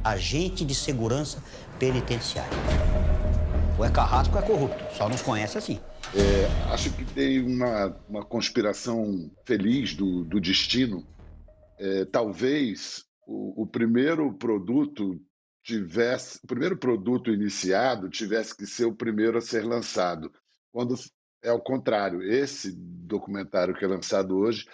agente de segurança penitenciária. Ou é carrasco ou é corrupto, só nos conhece assim. Acho que tem uma conspiração feliz do destino. Talvez o primeiro produto iniciado tivesse que ser o primeiro a ser lançado, quando é ao contrário. Esse documentário que é lançado hoje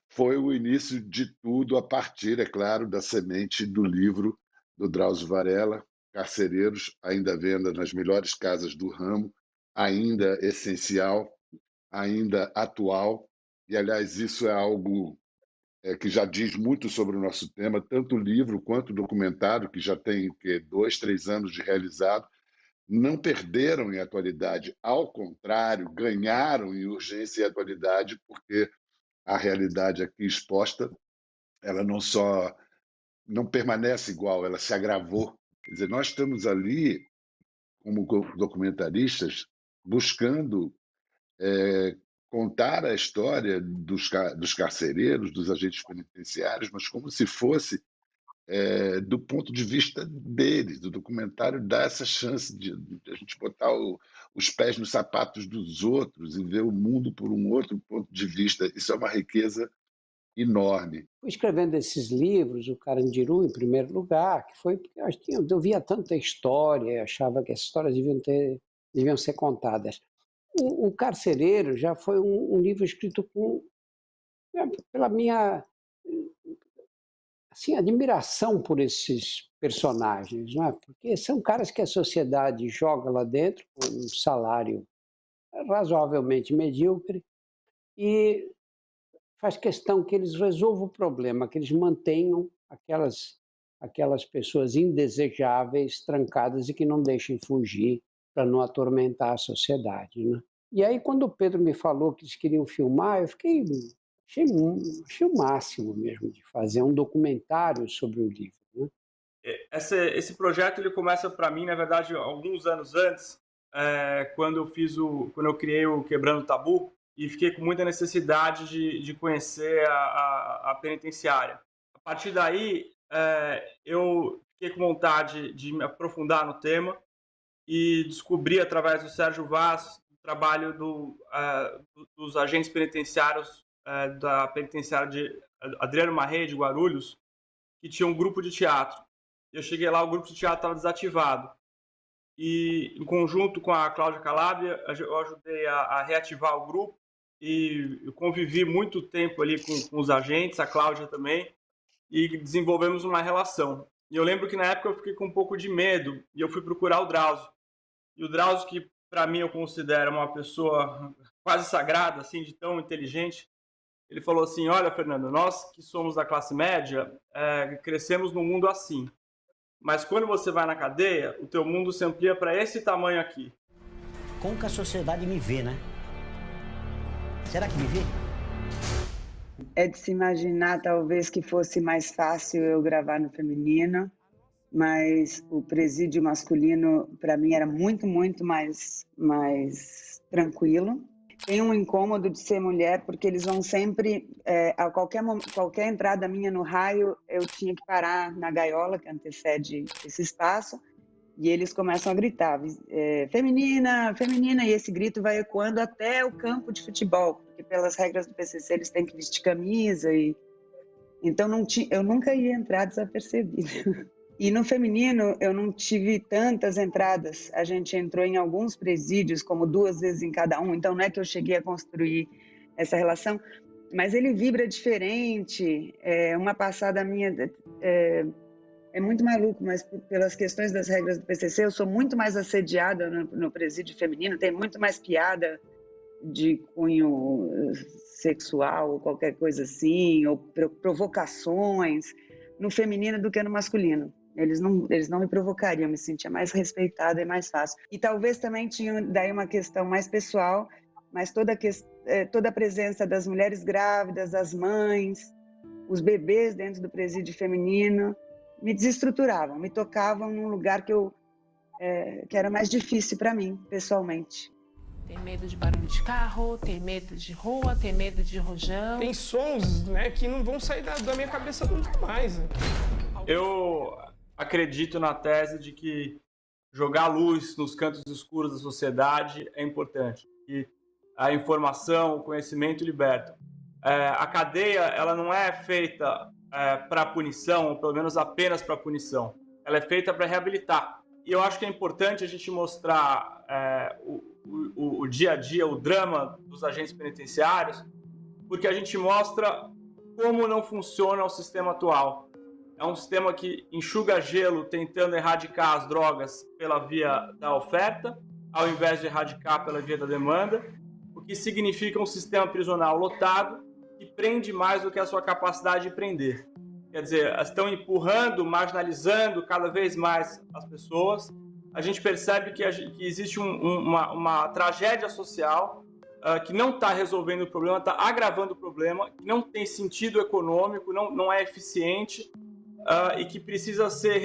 foi o início de tudo, a partir, é claro, da semente do livro do Drauzio Varela, Carcereiros, ainda à venda nas melhores casas do ramo, ainda essencial, ainda atual. E, aliás, isso é algo que já diz muito sobre o nosso tema, tanto o livro quanto o documentário, que já tem 2, 3 anos de realizado, não perderam em atualidade, ao contrário, ganharam em urgência e atualidade, porque a realidade aqui exposta, ela não permanece igual, ela se agravou. Quer dizer, nós estamos ali, como documentaristas, buscando contar a história dos carcereiros, dos agentes penitenciários, mas como se fosse do ponto de vista deles. O documentário dá essa chance de a gente botar os pés nos sapatos dos outros e ver o mundo por um outro ponto de vista. Isso é uma riqueza enorme. Fui escrevendo esses livros, o Carandiru, em primeiro lugar, que foi porque eu via tanta história, achava que essas histórias deviam ser contadas. O Carcereiro já foi um livro escrito pela minha assim, admiração por esses personagens, não é? Porque são caras que a sociedade joga lá dentro com um salário razoavelmente medíocre e faz questão que eles resolvam o problema, que eles mantenham aquelas pessoas indesejáveis trancadas e que não deixem fugir para não atormentar a sociedade, né? E aí, quando o Pedro me falou que eles queriam filmar, achei o máximo mesmo de fazer um documentário sobre o livro, né? Esse projeto ele começa para mim, na verdade, alguns anos antes, quando eu criei o Quebrando o Tabu, e fiquei com muita necessidade de conhecer a penitenciária. A partir daí, eu fiquei com vontade de me aprofundar no tema e descobri, através do Sérgio Vaz, o trabalho dos agentes penitenciários da penitenciária de Adriano Marrê, de Guarulhos, que tinha um grupo de teatro. Eu cheguei lá, o grupo de teatro estava desativado. E, em conjunto com a Cláudia Calabria, eu ajudei a reativar o grupo e eu convivi muito tempo ali com os agentes, a Cláudia também, e desenvolvemos uma relação. E eu lembro que na época eu fiquei com um pouco de medo e eu fui procurar o Drauzio. E o Drauzio, que para mim eu considero uma pessoa quase sagrada, assim, de tão inteligente, ele falou assim: olha, Fernando, nós que somos da classe média, crescemos num mundo assim. Mas quando você vai na cadeia, o teu mundo se amplia para esse tamanho aqui. Como que a sociedade me vê, né? Será que me vê? É de se imaginar, talvez, que fosse mais fácil eu gravar no feminino, mas o presídio masculino, para mim, era muito, muito mais tranquilo. Tem um incômodo de ser mulher, porque eles vão sempre, a qualquer entrada minha no raio, eu tinha que parar na gaiola, que antecede esse espaço, e eles começam a gritar, feminina, feminina, e esse grito vai ecoando até o campo de futebol, porque pelas regras do PCC eles têm que vestir camisa, então eu nunca ia entrar desapercebida. E no feminino eu não tive tantas entradas, a gente entrou em alguns presídios, como 2 vezes em cada um, então não é que eu cheguei a construir essa relação, mas ele vibra diferente. Uma passada minha é muito maluco, mas pelas questões das regras do PCC eu sou muito mais assediada no presídio feminino, tem muito mais piada de cunho sexual ou qualquer coisa assim, ou provocações no feminino do que no masculino. Eles não me provocariam, eu me sentia mais respeitada e mais fácil. E talvez também tinha daí uma questão mais pessoal, mas toda a presença das mulheres grávidas, das mães, os bebês dentro do presídio feminino, me desestruturavam, me tocavam num lugar que era mais difícil para mim, pessoalmente. Tem medo de barulho de carro, tem medo de rua, tem medo de rojão. Tem sons, né, que não vão sair da minha cabeça nunca mais. Né? Eu acredito na tese de que jogar luz nos cantos escuros da sociedade é importante. E a informação, o conhecimento libertam. A cadeia, ela não é feita para punição, ou pelo menos apenas para punição. Ela é feita para reabilitar. E eu acho que é importante a gente mostrar o dia a dia, o drama dos agentes penitenciários, porque a gente mostra como não funciona o sistema atual. É um sistema que enxuga gelo tentando erradicar as drogas pela via da oferta, ao invés de erradicar pela via da demanda, o que significa um sistema prisional lotado que prende mais do que a sua capacidade de prender. Quer dizer, estão empurrando, marginalizando cada vez mais as pessoas. A gente percebe que existe uma tragédia social que não está resolvendo o problema, está agravando o problema, que não tem sentido econômico, não é eficiente, e que precisa ser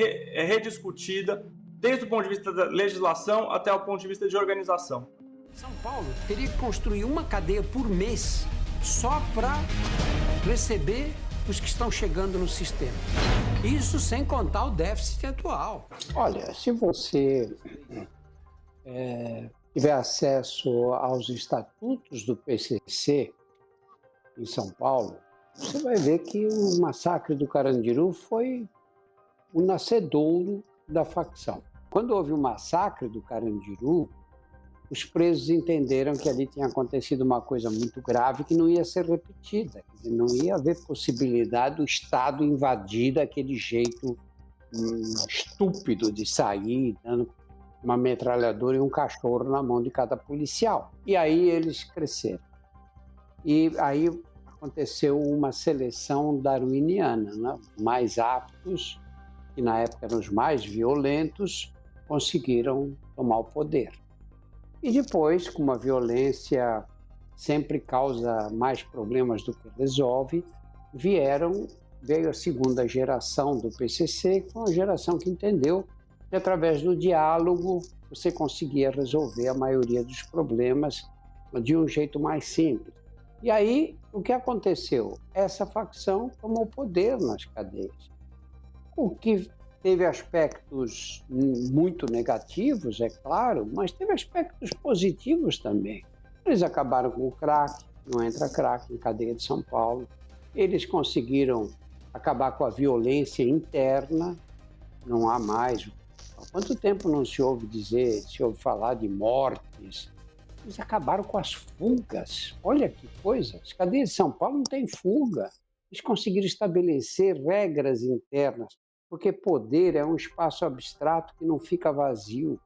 rediscutida desde o ponto de vista da legislação até o ponto de vista de organização. São Paulo teria que construir uma cadeia por mês só para receber os que estão chegando no sistema. Isso sem contar o déficit atual. Olha, se você tiver acesso aos estatutos do PCC em São Paulo, você vai ver que o massacre do Carandiru foi o nascedouro da facção. Quando houve o massacre do Carandiru, os presos entenderam que ali tinha acontecido uma coisa muito grave que não ia ser repetida. Quer dizer, não ia haver possibilidade do Estado invadir daquele jeito estúpido de sair dando uma metralhadora e um cachorro na mão de cada policial. E aí eles cresceram. E aí aconteceu uma seleção darwiniana, né? Mais aptos, que na época eram os mais violentos, conseguiram tomar o poder. E depois, como a violência sempre causa mais problemas do que resolve, veio a segunda geração do PCC, que foi uma geração que entendeu que através do diálogo você conseguia resolver a maioria dos problemas de um jeito mais simples. E aí, o que aconteceu? Essa facção tomou poder nas cadeias, o que teve aspectos muito negativos, é claro, mas teve aspectos positivos também. Eles acabaram com o crack, não entra crack em cadeia de São Paulo. Eles conseguiram acabar com a violência interna, não há mais. Há quanto tempo não se ouve falar de mortes? Eles acabaram com as fugas. Olha que coisa, as cadeias de São Paulo não têm fuga. Eles conseguiram estabelecer regras internas, porque poder é um espaço abstrato que não fica vazio.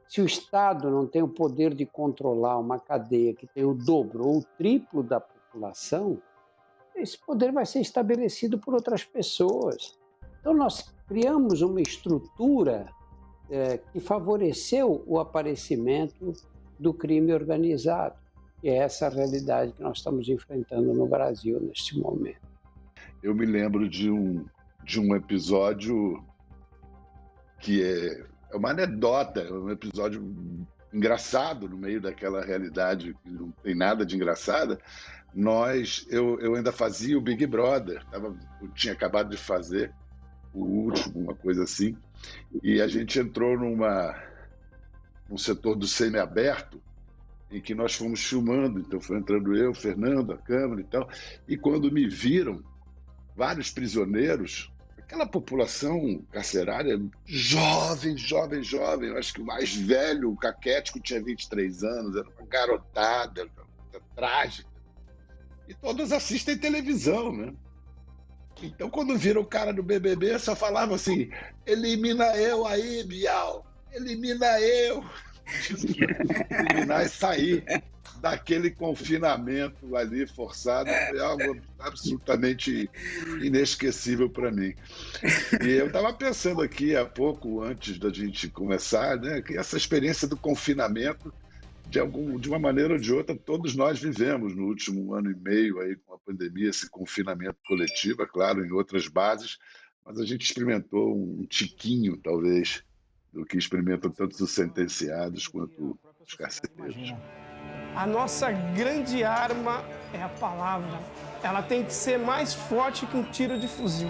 Se o Estado não tem o poder de controlar uma cadeia que tem o dobro ou o triplo da população, esse poder vai ser estabelecido por outras pessoas. Então, nós criamos uma estrutura que favoreceu o aparecimento do crime organizado. E é essa a realidade que nós estamos enfrentando no Brasil neste momento. Eu me lembro de um episódio que é uma anedota, um episódio engraçado no meio daquela realidade que não tem nada de engraçada. Eu ainda fazia o Big Brother, eu tinha acabado de fazer o último, uma coisa assim, e a gente entrou num setor do semiaberto em que nós fomos filmando, então foi entrando eu, Fernando, a câmera e tal, e quando me viram, vários prisioneiros, aquela população carcerária jovem, eu acho que o mais velho, o caquético, tinha 23 anos, era uma garotada, trágica, e todos assistem televisão, né? Então, quando viram o cara do BBB, só falava assim, elimina eu aí, Bial, elimina eu. Eliminar e sair daquele confinamento ali forçado foi algo absolutamente inesquecível para mim. E eu estava pensando aqui há pouco, antes da gente começar, né, que essa experiência do confinamento, de uma maneira ou de outra, todos nós vivemos no último ano e meio aí com a pandemia, esse confinamento coletivo, é claro, em outras bases, mas a gente experimentou um tiquinho, talvez, do que experimentam tanto os sentenciados quanto os carcereiros. A nossa grande arma é a palavra. Ela tem que ser mais forte que um tiro de fuzil.